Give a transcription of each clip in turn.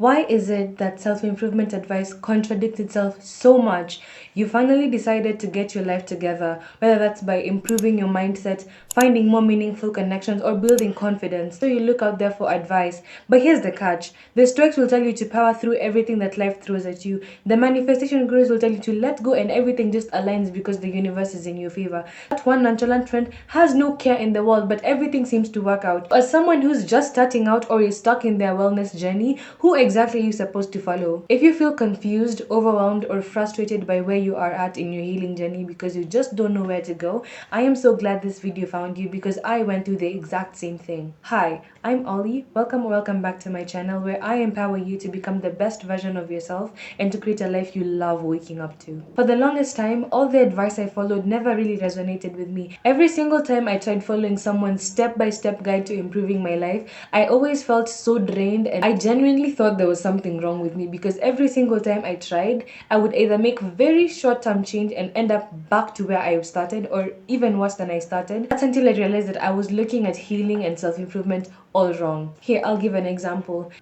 Why is it that self-improvement advice contradicts itself so much? You finally decided to get your life together, whether that's by improving your mindset, finding more meaningful connections, or building confidence. So you look out there for advice. But here's the catch. The Stoics will tell you to power through everything that life throws at you. The manifestation gurus will tell you to let go and everything just aligns because the universe is in your favor. That one nonchalant friend has no care in the world, but everything seems to work out. As someone who's just starting out or is stuck in their wellness journey, who exactly are you supposed to follow? If you feel confused, overwhelmed, or frustrated by where you are at in your healing journey because you just don't know where to go, I am so glad this video found you because I went through the exact same thing. Hi, I'm Ollie. Welcome or welcome back to my channel where I empower you to become the best version of yourself and to create a life you love waking up to. For the longest time, all the advice I followed never really resonated with me. Every single time I tried following someone's step-by-step guide to improving my life, I always felt so drained and I genuinely thought there was something wrong with me because every single time I tried, I would either make very short-term change and end up back to where I started or even worse than I started. That's until I realized that I was looking at healing and self-improvement all wrong. Here, I'll give an example.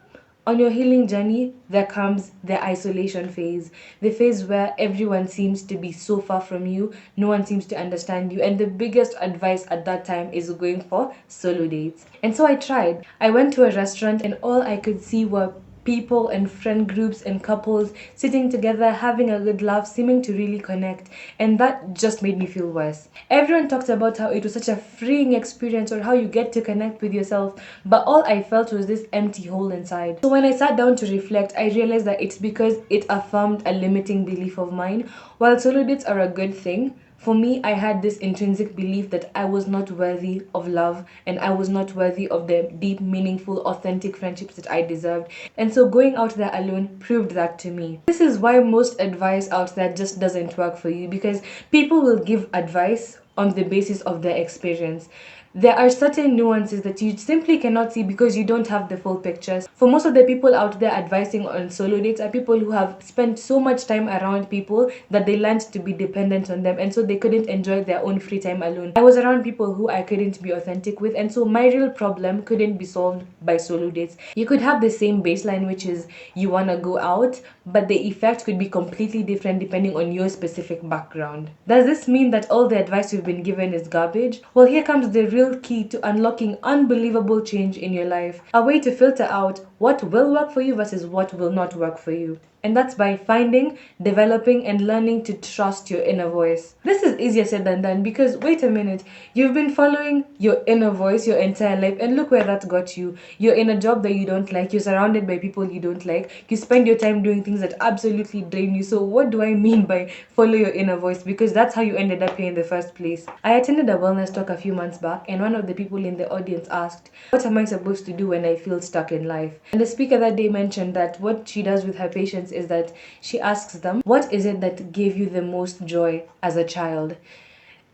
On your healing journey, there comes the isolation phase, the phase where everyone seems to be so far from you, no one seems to understand you, and the biggest advice at that time is going for solo dates. And so I tried. I went to a restaurant and all I could see were people and friend groups and couples sitting together having a good laugh, seeming to really connect, and that just made me feel worse. Everyone talked about how it was such a freeing experience or how you get to connect with yourself, but all I felt was this empty hole inside. So when I sat down to reflect, I realized that it's because it affirmed a limiting belief of mine. While solo dates are a good thing, for me, I had this intrinsic belief that I was not worthy of love and I was not worthy of the deep, meaningful, authentic friendships that I deserved. And so going out there alone proved that to me. This is why most advice out there just doesn't work for you, because people will give advice on the basis of their experience. There are certain nuances that you simply cannot see because you don't have the full pictures. For most of the people out there advising on solo dates are people who have spent so much time around people that they learned to be dependent on them and so they couldn't enjoy their own free time alone. I was around people who I couldn't be authentic with, and so my real problem couldn't be solved by solo dates. You could have the same baseline, which is you want to go out, but the effect could be completely different depending on your specific background. Does this mean that all the advice you've been given is garbage? Well, here comes the real key to unlocking unbelievable change in your life. A way to filter out what will work for you versus what will not work for you. And that's by finding, developing, and learning to trust your inner voice. This is easier said than done because, wait a minute, you've been following your inner voice your entire life and look where that got you. You're in a job that you don't like, you're surrounded by people you don't like, you spend your time doing things that absolutely drain you. So what do I mean by follow your inner voice? Because that's how you ended up here in the first place. I attended a wellness talk a few months back and one of the people in the audience asked, what am I supposed to do when I feel stuck in life? And the speaker that day mentioned that what she does with her patients is that she asks them, what is it that gave you the most joy as a child?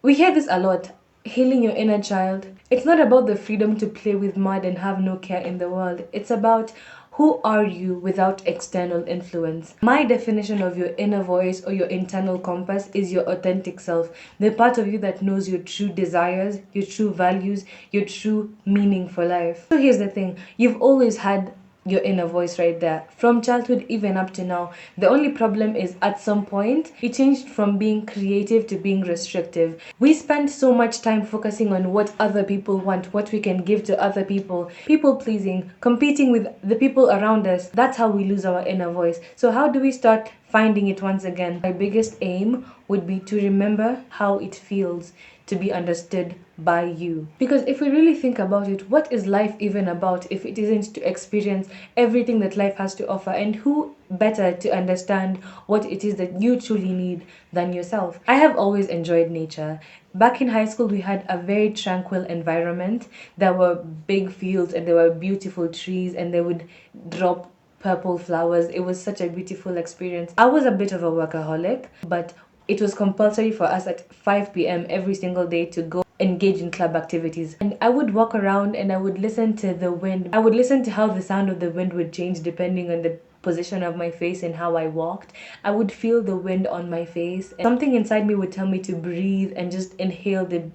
We hear this a lot. Healing your inner child. It's not about the freedom to play with mud and have no care in the world. It's about who are you without external influence. My definition of your inner voice or your internal compass is your authentic self, the part of you that knows your true desires, your true values, your true meaning for life. So here's the thing, you've always had your inner voice right there. From childhood even up to now. The only problem is at some point, it changed from being creative to being restrictive. We spend so much time focusing on what other people want, what we can give to other people, people pleasing, competing with the people around us. That's how we lose our inner voice. So how do we start finding it once again? My biggest aim would be to remember how it feels to be understood by you. Because if we really think about it, what is life even about if it isn't to experience everything that life has to offer? And who better to understand what it is that you truly need than yourself? I have always enjoyed nature. Back in high school, we had a very tranquil environment. There were big fields and there were beautiful trees and they would drop purple flowers. It was such a beautiful experience. I was a bit of a workaholic, but it was compulsory for us at 5 p.m. every single day to go engage in club activities. And I would walk around and I would listen to the wind. I would listen to how the sound of the wind would change depending on the position of my face and how I walked. I would feel the wind on my face. And something inside me would tell me to breathe and just inhale the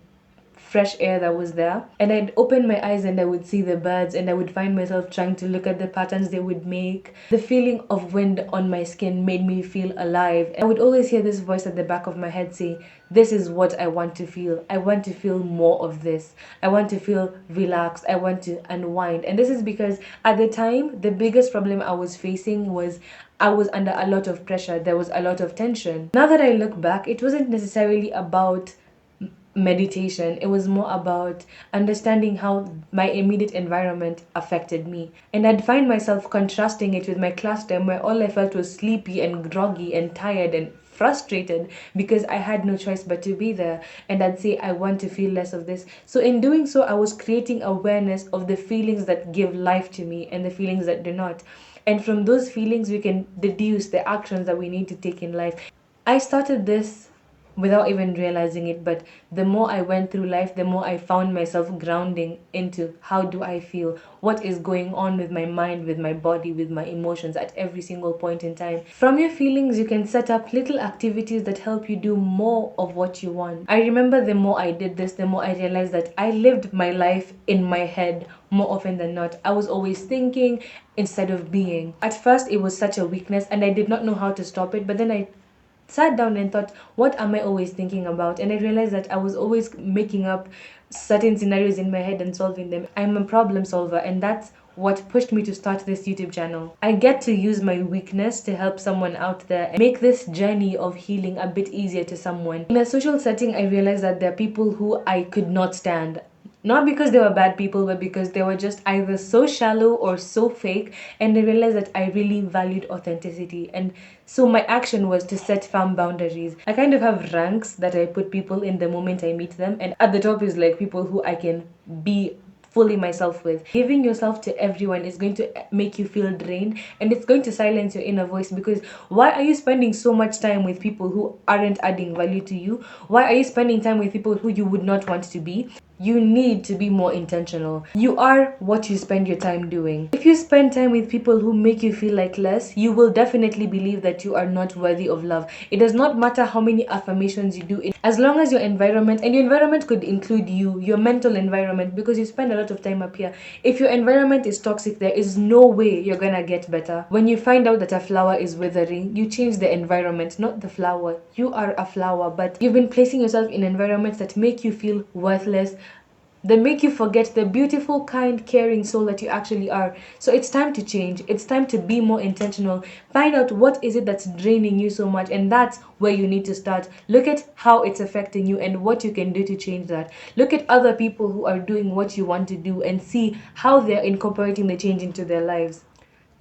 fresh air that was there. And I'd open my eyes and I would see the birds, and I would find myself trying to look at the patterns they would make. The feeling of wind on my skin made me feel alive. I would always hear this voice at the back of my head say, this is what I want to feel. I want to feel more of this. I want to feel relaxed. I want to unwind. And this is because at the time, the biggest problem I was facing was I was under a lot of pressure. There was a lot of tension. Now that I look back, it wasn't necessarily about meditation. It was more about understanding how my immediate environment affected me. And I'd find myself contrasting it with my class time where all I felt was sleepy and groggy and tired and frustrated because I had no choice but to be there. And I'd say, I want to feel less of this. So in doing so, I was creating awareness of the feelings that give life to me and the feelings that do not. And from those feelings, we can deduce the actions that we need to take in life. I started this without even realizing it, but the more I went through life, the more I found myself grounding into how do I feel, what is going on with my mind, with my body, with my emotions at every single point in time. From your feelings, you can set up little activities that help you do more of what you want. I remember the more I did this, the more I realized that I lived my life in my head more often than not. I was always thinking instead of being. At first, it was such a weakness and I did not know how to stop it, but then I sat down and thought, what am I always thinking about? And I realized that I was always making up certain scenarios in my head and solving them. I'm a problem solver, and that's what pushed me to start this YouTube channel. I get to use my weakness to help someone out there and make this journey of healing a bit easier to someone. In a social setting, I realized that there are people who I could not stand. Not because they were bad people, but because they were just either so shallow or so fake, and I realized that I really valued authenticity. And so my action was to set firm boundaries. I kind of have ranks that I put people in the moment I meet them, and at the top is like people who I can be fully myself with. Giving yourself to everyone is going to make you feel drained, and it's going to silence your inner voice, because why are you spending so much time with people who aren't adding value to you? Why are you spending time with people who you would not want to be? You need to be more intentional. You are what you spend your time doing. If you spend time with people who make you feel like less, you will definitely believe that you are not worthy of love. It does not matter how many affirmations you do, as long as your environment, and your environment could include you, your mental environment, because you spend a lot of time up here. If your environment is toxic, there is no way you're gonna get better. When you find out that a flower is withering, you change the environment, not the flower. You are a flower, but you've been placing yourself in environments that make you feel worthless, they make you forget the beautiful, kind, caring soul that you actually are. So it's time to change. It's time to be more intentional. Find out what is it that's draining you so much, and that's where you need to start. Look at how it's affecting you and what you can do to change that. Look at other people who are doing what you want to do and see how they're incorporating the change into their lives.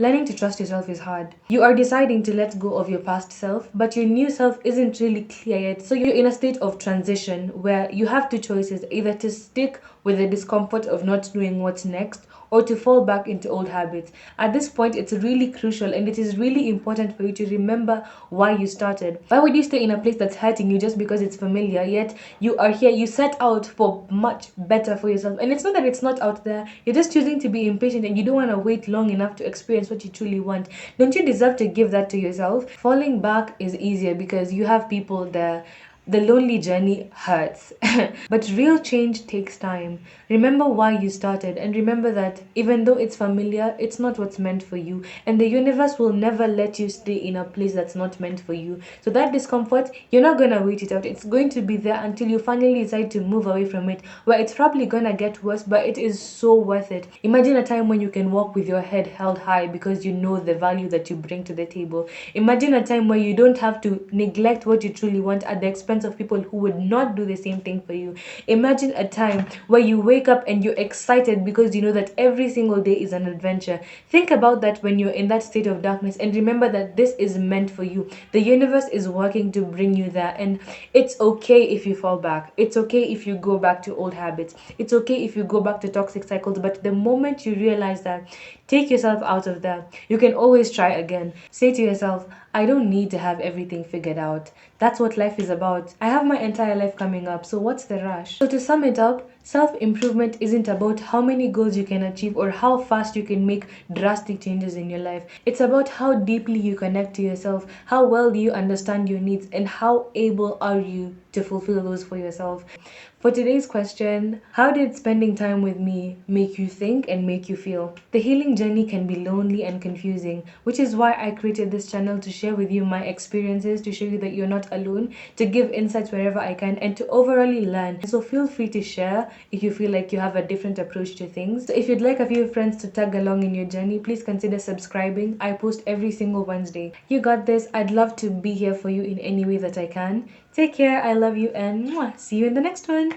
Learning to trust yourself is hard. You are deciding to let go of your past self, but your new self isn't really clear yet. So you're in a state of transition where you have two choices, either to stick with the discomfort of not knowing what's next, or to fall back into old habits. At this point, it's really crucial and it is really important for you to remember why you started. Why would you stay in a place that's hurting you just because it's familiar, yet you are here, you set out for much better for yourself. And it's not that it's not out there, you're just choosing to be impatient and you don't want to wait long enough to experience what you truly want. Don't you deserve to give that to yourself? Falling back is easier because you have people there. The lonely journey hurts, but real change takes time. Remember why you started, and remember that even though it's familiar, it's not what's meant for you, and the universe will never let you stay in a place that's not meant for you. So that discomfort, you're not gonna wait it out. It's going to be there until you finally decide to move away from it, where it's probably gonna get worse, but it is so worth it. Imagine a time when you can walk with your head held high because you know the value that you bring to the table. Imagine a time where you don't have to neglect what you truly want at the expense of people who would not do the same thing for you. Imagine a time where you wake up and you're excited because you know that every single day is an adventure. Think about that when you're in that state of darkness, and remember that this is meant for you. The universe is working to bring you there, and it's okay if you fall back. It's okay if you go back to old habits. It's okay if you go back to toxic cycles, but the moment you realize that, take yourself out of that. You can always try again. Say to yourself, I don't need to have everything figured out. That's what life is about. I have my entire life coming up, so what's the rush? So to sum it up, Self improvement isn't about how many goals you can achieve or how fast you can make drastic changes in your life. It's about how deeply you connect to yourself, how well do you understand your needs, and how able are you to fulfill those for yourself. For today's question, how did spending time with me make you think and make you feel? The healing journey can be lonely and confusing, which is why I created this channel to share with you my experiences, to show you that you're not alone, to give insights wherever I can, and to overall learn. So feel free to share if you feel like you have a different approach to things. So if you'd like a few friends to tag along in your journey, please consider subscribing. I post every single Wednesday. You got this. I'd love to be here for you in any way that I can. Take care. I love you and mwah, see you in the next one.